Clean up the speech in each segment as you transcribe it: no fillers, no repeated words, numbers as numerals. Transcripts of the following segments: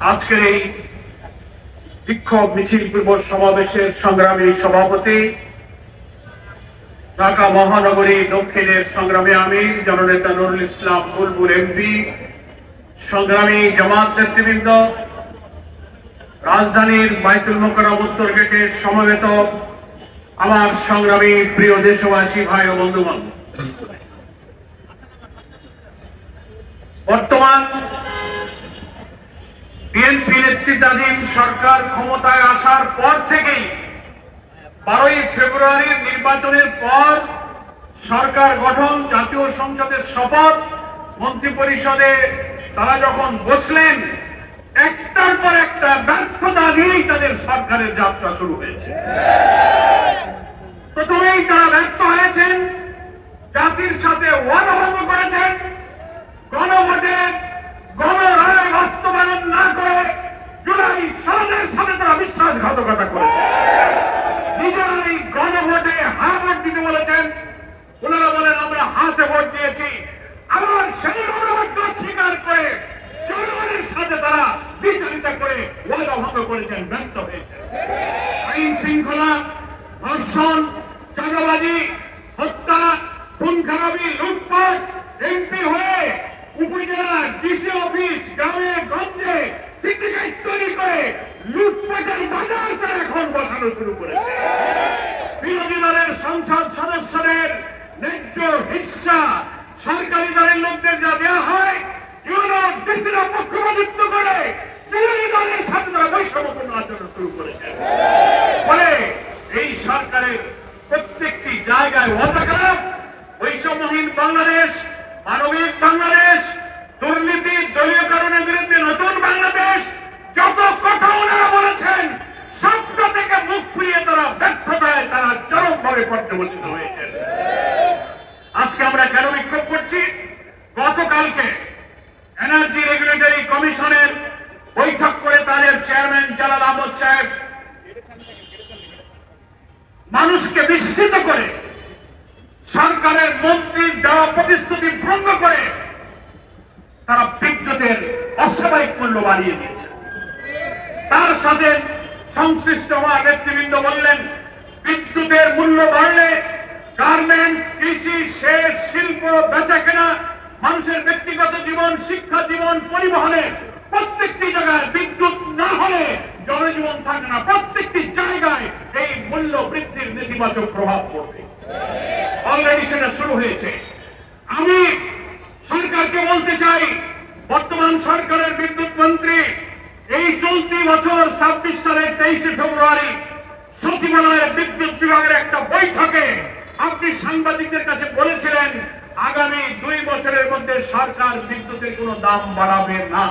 আজকের এই বিক্ষোভ মিছিল পূর্ব সমাবেশের সংগ্রামী সভাপতি, ঢাকা মহানগরী দক্ষিণের সংগ্রামী আমির জননেতা নুরুল ইসলাম বুলবুল এমপি, সংগ্রামী জামাত নেতৃবৃন্দ, রাজধানীর বাইতুল মোকাররম উত্তর গেটে সমবেত আমার সংগ্রামী প্রিয় দেশবাসী, ভাই ও বন্ধুগণ, বর্তমান বিএনপি নেতৃত্বাধীন সরকার ক্ষমতায় আসার পর থেকেই 12ই ফেব্রুয়ারির নির্বাচনের পর সরকার গঠন, জাতীয় সংসদের শপথ, মন্ত্রিপরিষদে তারা যখন বসলেন, একটার পর একটা ব্যর্থতা নিয়েই তাদের সরকারের যাত্রা শুরু হয়েছে। প্রথমেই তারা ব্যর্থ হয়েছেন, জাতির সাথে ওয়াদা ভঙ্গ করেছেন, গণভোটের গণরায় বাস্তবায়ন না করে জুলাই সনদের সাথে তারা বিশ্বাসঘাতকতা করেছে। নিজেরাই গণভোটে হ্যাঁ ভোট দিতে বলেছেন, ওনারা বলেন আমরা হাতে ভোট দিয়েছি, আবার সেই গণভোটকে স্বীকার করে জনগণের সাথে তারা বিচারিতা করে ওয়াদা ভঙ্গ করেছেন, ব্যর্থ হয়েছেন। আইন শৃঙ্খলা, ধর্ষণ, চাঁদাবাজি, হত্যা, খুন খারাপি, লুটপাট, এমপি হয়ে উপজেলা ডিসি অফিস, গ্রামে গঞ্জে সিন্ডিকেট তৈরি করে লুটপাটের বাজার তারা এখন বসানো শুরু করেছে। বিরোধী দলের সংসদ সদস্যদের ন্যায্য হিস্সা সরকারি দলের লোকদের যা দেওয়া হয়, ইউনিয়ন ডিসিরা পক্ষপাতিত্ব করে বিরোধী দলের সাথে তারা বৈষম্যপূর্ণ আচরণ শুরু করেছে। ফলে এই সরকারের প্রত্যেকটি জায়গায় হতাকার, বৈষম্যহীন বাংলাদেশ, মানবিক বাংলাদেশ, দুর্নীতি, দলীয় কারণের বিরুদ্ধে নতুন বাংলাদেশ, যত কথা ওনারা বলেছেন সবটা থেকে মুখ ফিরিয়ে তারা ব্যর্থতায় তারা চরমভাবে পর্যবসিত হয়েছেন। আজকে আমরা কেন বিক্ষোভ করছি? গতকালকে এনার্জি রেগুলেটরি কমিশনের বৈঠক করে তাদের চেয়ারম্যান জালাল আহমদ সাহেব মানুষকে বিস্মিত করে সরকারের মন্ত্রীর দেওয়া প্রতিশ্রুতি ভঙ্গ করে তারা বিদ্যুতের অস্বাভাবিক মূল্য বাড়িয়ে দিয়েছে। তার সাথে সংশ্লিষ্ট হওয়া নেতৃবৃন্দ বললেন, বিদ্যুতের মূল্য বাড়লে গার্মেন্টস, কৃষি, সেচ, শিল্প, বেচা কেনা, মানুষের ব্যক্তিগত জীবন, শিক্ষা জীবন, পরিবহনে প্রত্যেকটি জায়গায় বিদ্যুৎ না হলে জনজীবন থাকে না। প্রত্যেকটি জায়গায় এই মূল্য বৃদ্ধির নেতিবাচক প্রভাব পড়বে। অলরেডি সেটা শুরু হয়েছে। আমি সরকারকে বলতে চাই, বর্তমান সরকারের বিদ্যুৎ মন্ত্রী এই চলতি বছর 26 সালের 23শে ফেব্রুয়ারি সচিবালয়ের বিদ্যুৎ বিভাগের একটা বৈঠকে আপনি সাংবাদিকদের কাছে বলেছিলেন আগামী 2 বছরের মধ্যে সরকার বিদ্যুতের কোনো দাম বাড়াবে না।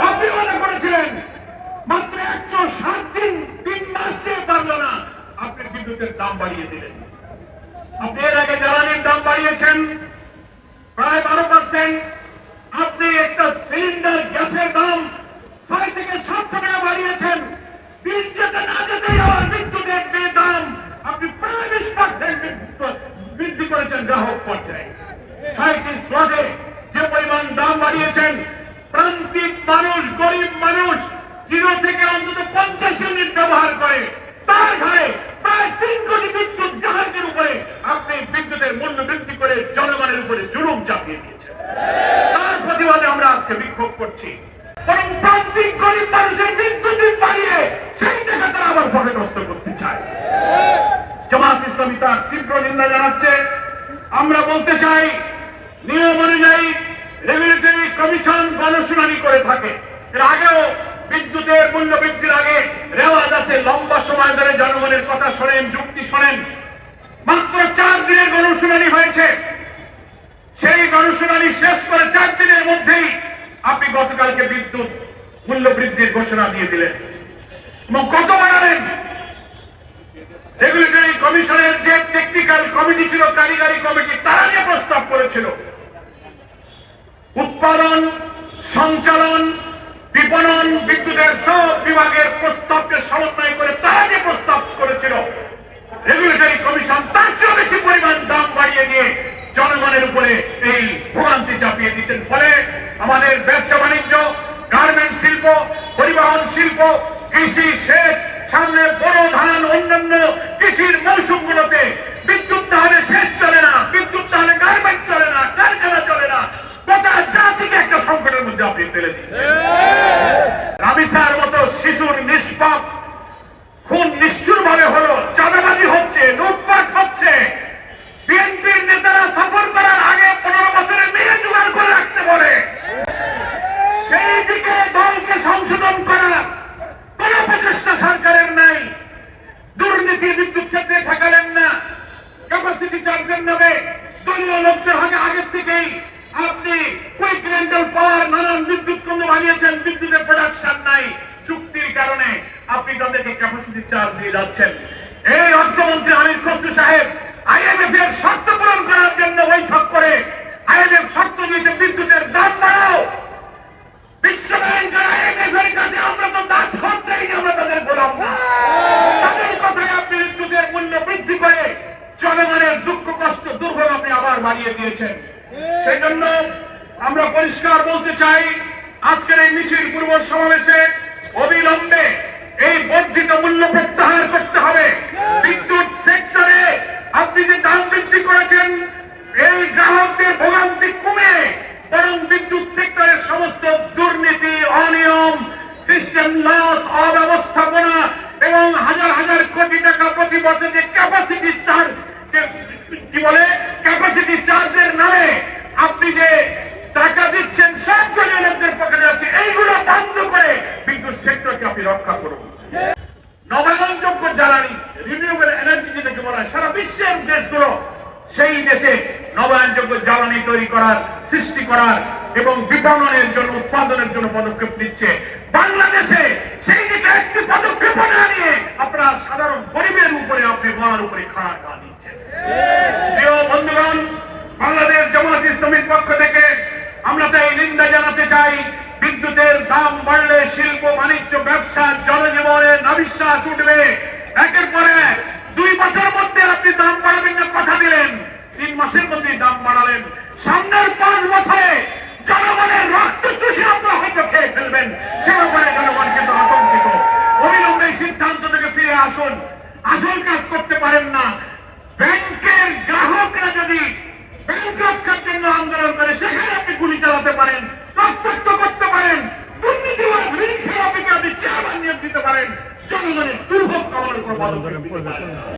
আপনি মনে করেছিলেন মাত্র 107 দিন, 3 মাস দিয়ে পারল না, আপনি বিদ্যুতের দাম বাড়িয়ে দিলেন। আপনি এর আগে জ্বালানির দাম বাড়িয়েছেন প্রায় 12%। আপনি একটা সিলিন্ডার গ্যাসের দাম 6 থেকে 7 টাকা বাড়িয়েছেন। দিন যেতে না যেতেই আবার বিদ্যুতের দাম আপনি প্রায় 20% বৃদ্ধি করেছেন গ্রাহক পর্যায়ে। 6টি স্লটে যে পরিমাণ দাম বাড়িয়েছেন, প্রান্তিক মানুষ, গরিব মানুষ 0 থেকে অন্তত 50 ইউনিট ব্যবহার করে তার ঘরে প্রায় 3 কোটি বিদ্যুৎ গ্রাহকের উপরে আপনি বিদ্যুতের মূল্য বৃদ্ধি করে জনগণের উপরে জুলুম চাপিয়ে দিয়েছেন। তার প্রতিবাদে আমরা আজকে বিক্ষোভ করছি। বরং প্রান্তিক গরিব মানুষের বিদ্যুৎ বাড়িয়ে সেই টাকা তারা আবার ক্ষতিগ্রস্ত করতে চায়। জামাত ইসলামী তার তীব্র নিন্দা জানাচ্ছে। আমরা বলতে চাই, নিয়ম অনুযায়ী রেগুলেটরি কমিশন গণশুনানি করে থাকে। এর আগেও বিদ্যুতের মূল্য বৃদ্ধির আগে রেওয়াজ আছে, লম্বা সময় ধরে জনগণের কথা শোনেন, যুক্তি শোনেন। মাত্র 4 দিনের গণশুনানি হয়েছে। সেই গণশুনানি শেষ করে 4 দিনের মধ্যেই আপনি গতকালকে বিদ্যুৎ মূল্য বৃদ্ধির ঘোষণা দিয়ে দিলেন এবং কত বাড়ালেন। রেগুলেটরি কমিশনের যে টেকনিক্যাল কমিটি ছিল, কারিগরি কমিটি, তারা যে প্রস্তাব করেছিল উৎপাদন, সঞ্চালন, বিপণন, বিদ্যুতের সব বিভাগের প্রস্তাবকে সমন্বয় করে তারা যে প্রস্তাব করেছিল, রেগুলেটরি কমিশন তার চেয়ে বেশি পরিমাণ দাম বাড়িয়ে দিয়ে জনগণের উপরে এই ভোগান্তি চাপিয়ে দিচ্ছেন। ফলে আমাদের ব্যবসা বাণিজ্য, গার্মেন্টস রসায়ন শিল্প, পরিবহন শিল্প, কৃষি, সেচ, সামনে বড় ধান, অন্যান্য কৃষির মৌসুমগুলোতে বিদ্যুৎ না হলে সেচ চলে না, বিদ্যুৎ না হলে গার্মেন্ট চলে না, কারখানা চলে না, গোটা জাতিকে একটা সংকটের মধ্যে আপনি ফেলে দিচ্ছেন। রামিসার মতো শিশুর নিষ্পাপ খুন নিষ্ঠুর ভাবে হলো, চাঁদাবাজি হচ্ছে, লুটপাট হচ্ছে। বিএনপির নেতারা সফর করার আগে 15 বছরের মেয়ে জোগাড় করে রাখতে বলে, সেই দিকে দলকে সংশোধন করার কোন প্রচেষ্টা সরকারের নাই। দুর্নীতি বিদ্যুৎ ক্ষেত্রে ঠেকালেন না, ক্যাপাসিটি চার্জের নামে দলীয় লোকদের আগের থেকেই আপনি কুইক রেন্টাল পাওয়ার নানান বিদ্যুৎ কেন্দ্র বানিয়েছেন, বিদ্যুতের প্রোডাকশন নাই, চুক্তির কারণে আপনি তাদেরকে ক্যাপাসিটি চার্জ দিয়ে যাচ্ছেন। এই অর্থমন্ত্রী আমির খসরু সাহেব IMF এর শর্ত পূরণ করার জন্য বৈঠক করে IMF শর্ত দিয়েছে বিদ্যুতের দাম বাড়াও। বিশ্ব ব্যাংক আর IMF এর কাছে আমরা তো দাস হতেই আমরা তাদের গোলাম না। তাদের কথায় আপনি বিদ্যুতের মূল্য বৃদ্ধি করে জনগণের দুঃখ কষ্ট দুর্ভোগ আপনি আবার বাড়িয়ে দিয়েছেন। সেই জন্য আমরা পরিষ্কার বলতে চাই, আজকের এই মিছিল পূর্ব সমাবেশে অবিলম্বে এই বর্ধিত মূল্য প্রত্যাহার করতে হবে। বিদ্যুৎ সেক্টরে আপনি যে দাম বৃদ্ধি করেছেন, এই গ্রাহকদের ভোগান্তি কমে বরং বিদ্যুৎ সেক্টরের সমস্ত দুর্নীতি, অনিয়ম, সিস্টেম লস, অব্যবস্থাপনা এবং হাজার হাজার কোটি টাকা প্রতি বছর যে ক্যাপাসিটি চার্জ, কি বলে ক্যাপাসিটি চার্জের নামে আপনি যে টাকা দিচ্ছেন সব দলীয় লোকদের পকেটে আছে, এইগুলো বন্ধ করে বিদ্যুৎ সেক্টরকে আপনি রক্ষা করুন। নবায়নযোগ্য জ্বালানি, রিনিউয়েবল এনার্জি যেটাকে বলা হয়, সারা বিশ্বের দেশগুলো সেই দেশে নবায়নযোগ্য জ্বালানি তৈরি করার, সৃষ্টি করার এবং বিপণনের জন্য, উৎপাদনের জন্য পদক্ষেপ নিচ্ছে। বাংলাদেশে সেই দিকে একটি পদক্ষেপ না নিয়ে আপনারা সাধারণ গরিবের উপরে, আপনি মরার উপরে খাড়া দিচ্ছেন। প্রিয় বন্ধুগণ, বাংলাদেশ জামায়াত ইসলামীর পক্ষ থেকে আমরা তাই নিন্দা জানাতে চাই। বিদ্যুতের দাম বাড়লে শিল্প, বাণিজ্য, ব্যবসা, জনজীবনে নাবিশ্বাস উঠবে। একের পরে 2 বছরের মধ্যে আপনি দাম বাড়াবেন না কথা দিলেন, 3 মাসের মধ্যে দাম বাড়ালেন। সামনের 5 বছরে জনগণের রক্ত চুষে আপনারা হয়তো খেয়ে ফেলবেন। সে ব্যাপারে জনগণ কিন্তু আতঙ্কিত। অবিলম্বে সিদ্ধান্ত থেকে ফিরে আসুন। আসল কাজ করতে পারেন না। ব্যাংকের গ্রাহকরা যদি ব্যাংক রক্ষার জন্য আন্দোলন করে, সেখানে আপনি গুলি চালাতে পারেন, রক্তাক্ত করতে পারেন, দুর্নীতিবাদ ঋণ খেলাপিকে আপনি চেয়ারম্যান নিয়োগ দিতে পারেন, জনগণের দুর্ভোগ কামনা করে